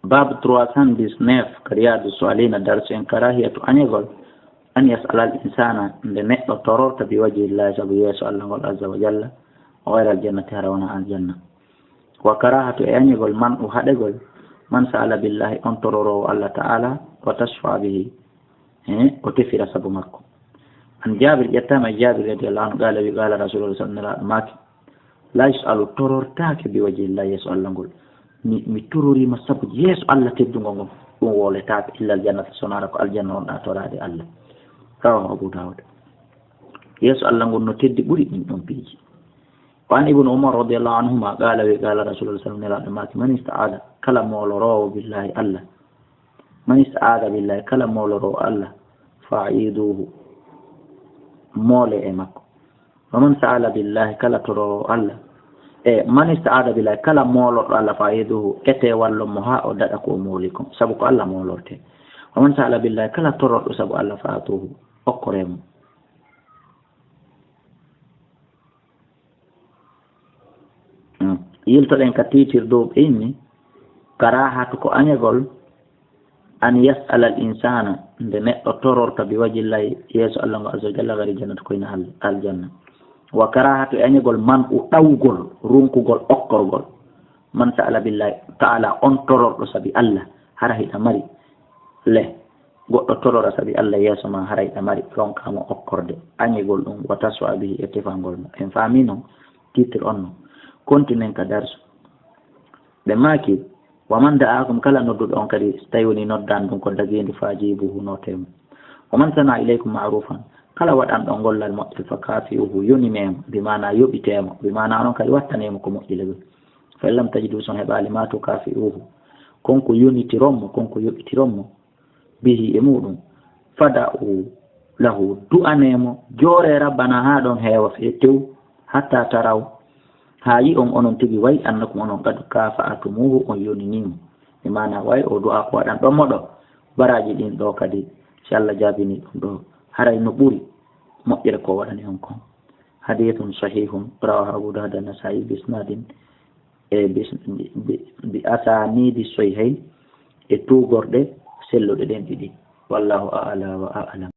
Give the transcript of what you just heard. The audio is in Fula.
باب 319 كرياد السؤالين درس كراهية أن يقول أن يسأل الإنسان لنئة طرورت بوجه الله سبحانه وتعالى عز وجل غير الجنة هرون الجنة. وكراهة أن يقول من أحد يقول من سأل بالله أن تروروا الله تعالى وتشفع به وتفر سبمكم. عن جابر يتم جابر رضي الله عنه قال رسول الله صلى الله عليه وسلم لا يسأل طرورتك بوجه الله يسأل الله mi tururi ma sabu yeso Allah teddungo ngom dum woletaake illa aljannata sonara ko aljanna on atorade Allah rawahu Abu Dawud. yeso Allah ngon no teddi buri din don piiji. وعن ابن عمر رضي الله عنهما قال رسول الله صلى الله عليه وسلم من استعاذ كلام مولرو بالله الله من استعاذ بالله كلام مولرو الله فاعيذوه مولى امك ومن سأل بالله كلا ترو الله man istaada billahi kala molorɗo Allah fayiduhu ete wallo mo ha o daɗa ko molikum sabu ko Allah molorte. wa man sa'ala billahi kala torroɗo sabu Allah faatuhu okkoremo. yiltoɗen ka titir dow ɓeyni karahatu ko añagol an yas'ala al insana nde neɗɗo tororta bi wajillahi yeeso Allah ngo azza wa jalla gari jannata koyna aljanna. wa karahatu añagol man u ɗawgol runkugol okkorgol man sa'ala billahi ta'ala on tororɗo sabi Allah hara hiɗa mari le goɗɗo torora sabi Allah yeeso ma hara hiɗa mari ronkamo okkorde añagol ɗum wa taswa bihi e tefangol mo en faami noon titre on noon continuen ka darsu ɓe maaki wa man da'akum kala nodduɗo on kadi so tawi woni noddan ɗum ko dagindu fajibuhu notemo. wa man sana ilaykum ma'rufan kala waɗan ɗo gollal moƴƴel fa kafi'uhu yonimemo bimana yoɓitemo bimana onon kadi wattanemo ko moƴƴile ɗum fa in lam tajidu son heɓali ma to kafi'uhu konko yonitironmo konko yoɓitironmo bihi e muɗum fada'u lahu du'anemo joore rabbana ha ɗon heewa fe tew hatta taraw ha yi on onon tigi wayi annakum onon kadu kafa'atumuhu on yoninimo bimana wayi o du'a ko waɗan ɗon moɗo baraji ɗin ɗo kadi si Allah jaabini ɗum ɗo haray no ɓuri moƴƴere ko waɗani on kon. hadithun sahihun rawahu Abu Dawud an-Nasa'i bi isnadin bi asanidi sahihayn e tugorde selluɗe ɗen ɗiɗi wallahu a'la wa a'lam.